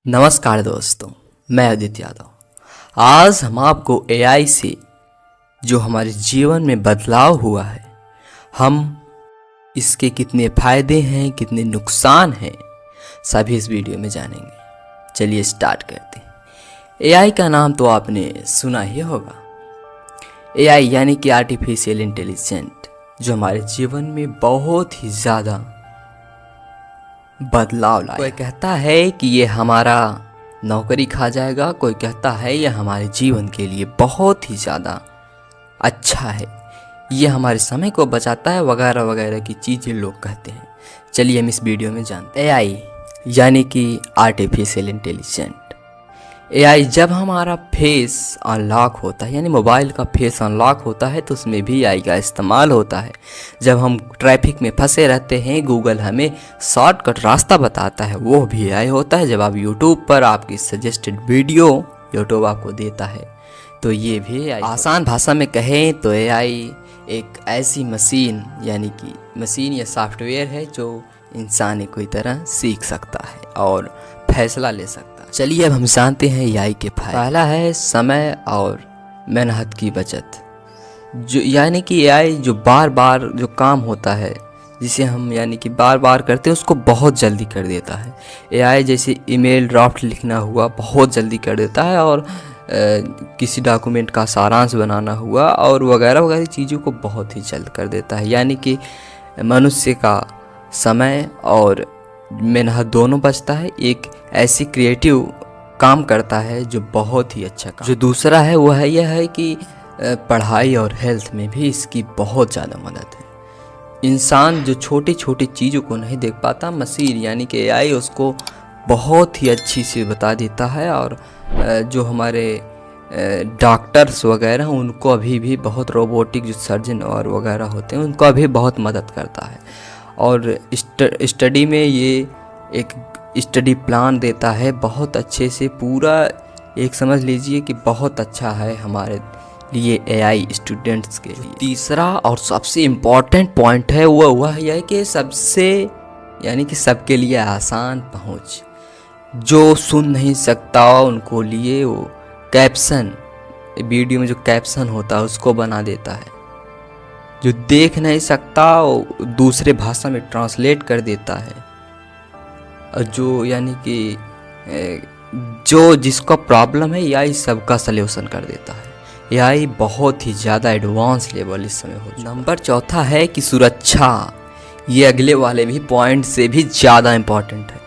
नमस्कार दोस्तों, मैं आदित्य यादव। आज हम आपको एआई से जो हमारे जीवन में बदलाव हुआ है, हम इसके कितने फायदे हैं, कितने नुकसान हैं, सभी इस वीडियो में जानेंगे। चलिए स्टार्ट करते हैं। एआई का नाम तो आपने सुना ही होगा। एआई यानी कि आर्टिफिशियल इंटेलिजेंट, जो हमारे जीवन में बहुत ही ज़्यादा बदलाव लाया। कोई कहता है कि ये हमारा नौकरी खा जाएगा, कोई कहता है ये हमारे जीवन के लिए बहुत ही ज़्यादा अच्छा है, ये हमारे समय को बचाता है, वगैरह वगैरह की चीज़ें लोग कहते हैं। चलिए हम इस वीडियो में जानते हैं। एआई यानी कि आर्टिफिशियल इंटेलिजेंट। एआई जब हमारा फेस अनलॉक होता है, यानी मोबाइल का फेस अनलॉक होता है, तो उसमें भी एआई का इस्तेमाल होता है। जब हम ट्रैफिक में फंसे रहते हैं, गूगल हमें शॉर्टकट रास्ता बताता है, वो भी एआई होता है। जब आप यूट्यूब पर आपकी सजेस्टेड वीडियो यूट्यूब आपको देता है, तो ये भी एआई। आसान भाषा में कहें तो एआई एक ऐसी मशीन यानी कि मशीन या सॉफ्टवेयर है जो इंसान की तरह सीख सकता है और फैसला ले सकता है। चलिए अब हम जानते हैं एआई के फायदे। पहला है समय और मेहनत की बचत। जो यानी कि एआई जो बार बार जो काम होता है, जिसे हम यानी कि बार बार करते हैं, उसको बहुत जल्दी कर देता है। एआई जैसे ईमेल ड्राफ्ट लिखना हुआ, बहुत जल्दी कर देता है, और किसी डॉक्यूमेंट का सारांश बनाना हुआ और वगैरह वगैरह चीज़ों को बहुत ही जल्द कर देता है। यानी कि मनुष्य का समय और मेहनत दोनों बचता है। एक ऐसी क्रिएटिव काम करता है जो बहुत ही अच्छा काम। जो दूसरा है वह है यह है कि पढ़ाई और हेल्थ में भी इसकी बहुत ज़्यादा मदद है। इंसान जो छोटी छोटी चीज़ों को नहीं देख पाता, मशीन यानी कि एआई उसको बहुत ही अच्छी से बता देता है। और जो हमारे डॉक्टर्स वगैरह उनको अभी भी बहुत रोबोटिक जो सर्जन और वगैरह होते हैं, उनको अभी बहुत मदद करता है। और स्टडी में ये एक स्टडी प्लान देता है बहुत अच्छे से, पूरा एक समझ लीजिए कि बहुत अच्छा है हमारे लिए एआई स्टूडेंट्स के लिए। तीसरा और सबसे इम्पॉर्टेंट पॉइंट है वह यह है कि सबसे यानी कि सबके लिए आसान पहुंच। जो सुन नहीं सकता उनको लिए वो कैप्शन, वीडियो में जो कैप्शन होता है उसको बना देता है। जो देख नहीं सकता वो दूसरे भाषा में ट्रांसलेट कर देता है। और जो यानी कि जो जिसका प्रॉब्लम है, एआई सबका सल्यूशन कर देता है। एआई बहुत ही ज़्यादा एडवांस लेवल इस समय हो। नंबर चौथा है कि सुरक्षा। ये अगले वाले भी पॉइंट से भी ज़्यादा इम्पॉर्टेंट है।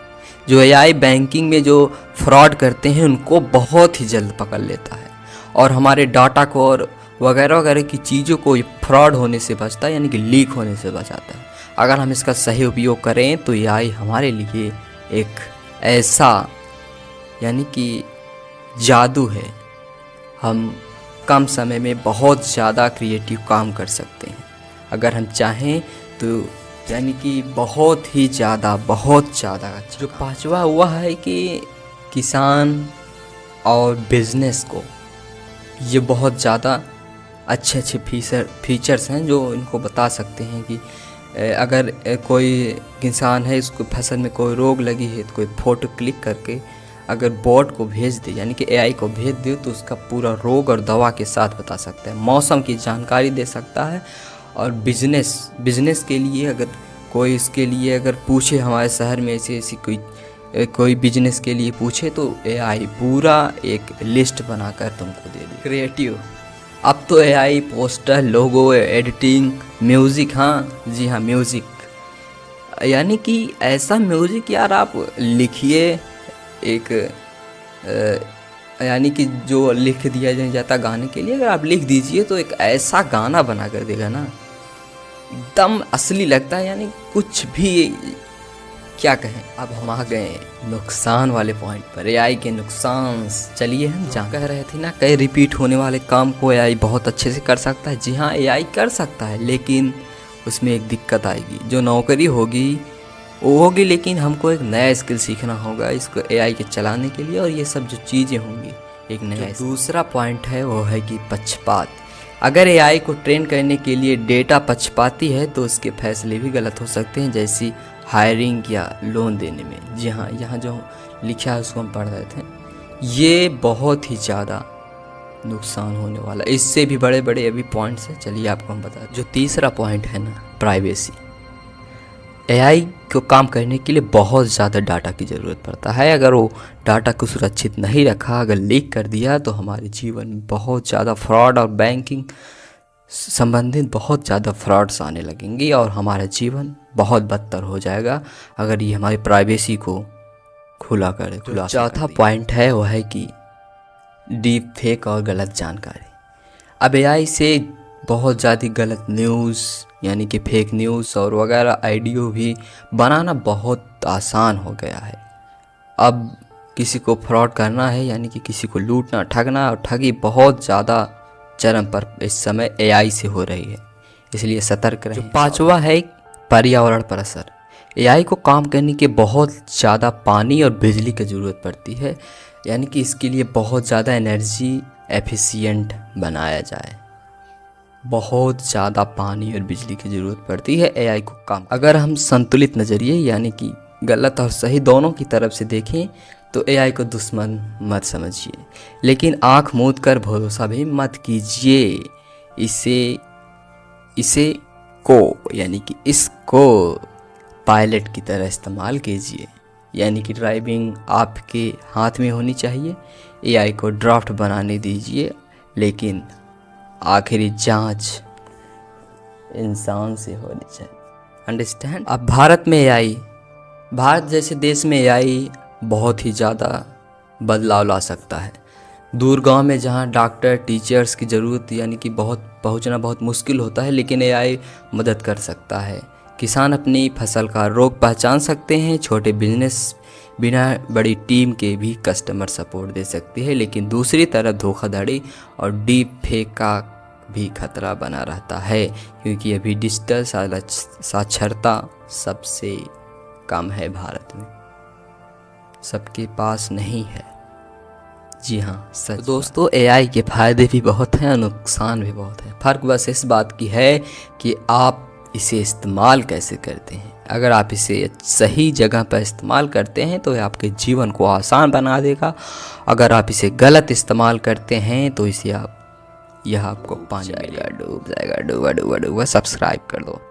जो एआई बैंकिंग में जो फ्रॉड करते हैं उनको बहुत ही जल्द पकड़ लेता है, और हमारे डाटा को और वगैरह वगैरह की चीज़ों को फ्रॉड होने से बचता है, यानी कि लीक होने से बचाता है। अगर हम इसका सही उपयोग करें तो एआई हमारे लिए एक ऐसा यानी कि जादू है। हम कम समय में बहुत ज़्यादा क्रिएटिव काम कर सकते हैं अगर हम चाहें तो, यानी कि बहुत ही ज़्यादा अच्छा। जो पांचवा हुआ है कि किसान और बिजनेस को ये बहुत ज़्यादा अच्छे फीचर्स हैं जो इनको बता सकते हैं कि अगर कोई किसान है, इसको फसल में कोई रोग लगी है, तो कोई फ़ोटो क्लिक करके अगर बोट को भेज दे, यानी कि एआई को भेज दे, तो उसका पूरा रोग और दवा के साथ बता सकता है, मौसम की जानकारी दे सकता है। और बिजनेस के लिए अगर कोई इसके लिए अगर पूछे, हमारे शहर में ऐसी कोई बिजनेस के लिए पूछे, तो एआई पूरा एक लिस्ट बनाकर तुमको दे दे। क्रिएटिव, अब तो एआई पोस्टर, लोगो, एडिटिंग, म्यूज़िक, हाँ जी हाँ म्यूज़िक, यानी कि ऐसा म्यूज़िक यार आप लिखिए, एक यानी कि जो लिख दिया जाता गाने के लिए, अगर आप लिख दीजिए तो एक ऐसा गाना बना कर देगा ना, एकदम असली लगता है। यानी कुछ भी क्या कहें। अब हम आ गए नुकसान वाले पॉइंट पर, एआई के नुकसान। चलिए हम जहाँ कह रहे थे ना, कई रिपीट होने वाले काम को एआई बहुत अच्छे से कर सकता है। जी हाँ, एआई कर सकता है, लेकिन उसमें एक दिक्कत आएगी। जो नौकरी होगी वो होगी, लेकिन हमको एक नया स्किल सीखना होगा इसको एआई के चलाने के लिए, और ये सब जो चीज़ें होंगी एक नया। दूसरा पॉइंट है वो है कि पक्षपात। अगर एआई को ट्रेन करने के लिए डेटा पक्षपाती है तो उसके फैसले भी गलत हो सकते हैं, जैसी हायरिंग या लोन देने में। जी हाँ, यहाँ जो लिखा है उसको हम पढ़ रहे थे। ये बहुत ही ज़्यादा नुकसान होने वाला, इससे भी बड़े बड़े अभी पॉइंट्स हैं, चलिए आपको हम बता दें। जो तीसरा पॉइंट है ना, प्राइवेसी। एआई को काम करने के लिए बहुत ज़्यादा डाटा की ज़रूरत पड़ता है। अगर वो डाटा को सुरक्षित नहीं रखा, अगर लीक कर दिया, तो हमारे जीवन में बहुत ज़्यादा फ्रॉड और बैंकिंग संबंधित बहुत ज़्यादा फ्रॉड्स आने लगेंगी और हमारा जीवन बहुत बदतर हो जाएगा अगर ये हमारी प्राइवेसी को खुला करे। चौथा पॉइंट है वो है कि डीप फेक और गलत जानकारी। अब एआई से बहुत ज़्यादा गलत न्यूज़ यानी कि फेक न्यूज़ और वगैरह आइडियो भी बनाना बहुत आसान हो गया है। अब किसी को फ्रॉड करना है यानी कि किसी को लूटना, ठगना, और ठगी बहुत ज़्यादा चरम पर इस समय एआई से हो रही है, इसलिए सतर्क रहें। पांचवा है पर्यावरण पर असर। एआई को काम करने के बहुत ज़्यादा पानी और बिजली की ज़रूरत पड़ती है, यानी कि इसके लिए बहुत ज़्यादा एनर्जी एफिशिएंट बनाया जाए। बहुत ज़्यादा पानी और बिजली की ज़रूरत पड़ती है एआई को काम। अगर हम संतुलित नज़रिए यानी कि गलत और सही दोनों की तरफ से देखें तो एआई को दुश्मन मत समझिए, लेकिन आँख मूंद कर भरोसा भी मत कीजिए। इसे यानी कि इसको पायलट की तरह इस्तेमाल कीजिए, यानी कि ड्राइविंग आपके हाथ में होनी चाहिए। एआई को ड्राफ्ट बनाने दीजिए, लेकिन आखिरी जांच इंसान से होनी चाहिए। अंडरस्टैंड। अब भारत जैसे देश में एआई बहुत ही ज़्यादा बदलाव ला सकता है। दूर गांव में जहां डॉक्टर, टीचर्स की ज़रूरत यानी कि पहुंचना बहुत मुश्किल होता है, लेकिन एआई मदद कर सकता है। किसान अपनी फसल का रोग पहचान सकते हैं। छोटे बिजनेस बिना बड़ी टीम के भी कस्टमर सपोर्ट दे सकती है, लेकिन दूसरी तरफ धोखाधड़ी और डीप फेक का भी खतरा बना रहता है, क्योंकि अभी डिजिटल साक्षरता सबसे कम है भारत में, सबके पास नहीं है। जी हाँ, सच। दोस्तों, एआई के फ़ायदे भी बहुत हैं और नुकसान भी बहुत है। फ़र्क बस इस बात की है कि आप इसे इस्तेमाल कैसे करते हैं। अगर आप इसे सही जगह पर इस्तेमाल करते हैं तो यह आपके जीवन को आसान बना देगा। अगर आप इसे गलत इस्तेमाल करते हैं तो यह आपको पानी में डूब जाएगा। डूबा। सब्सक्राइब कर दो।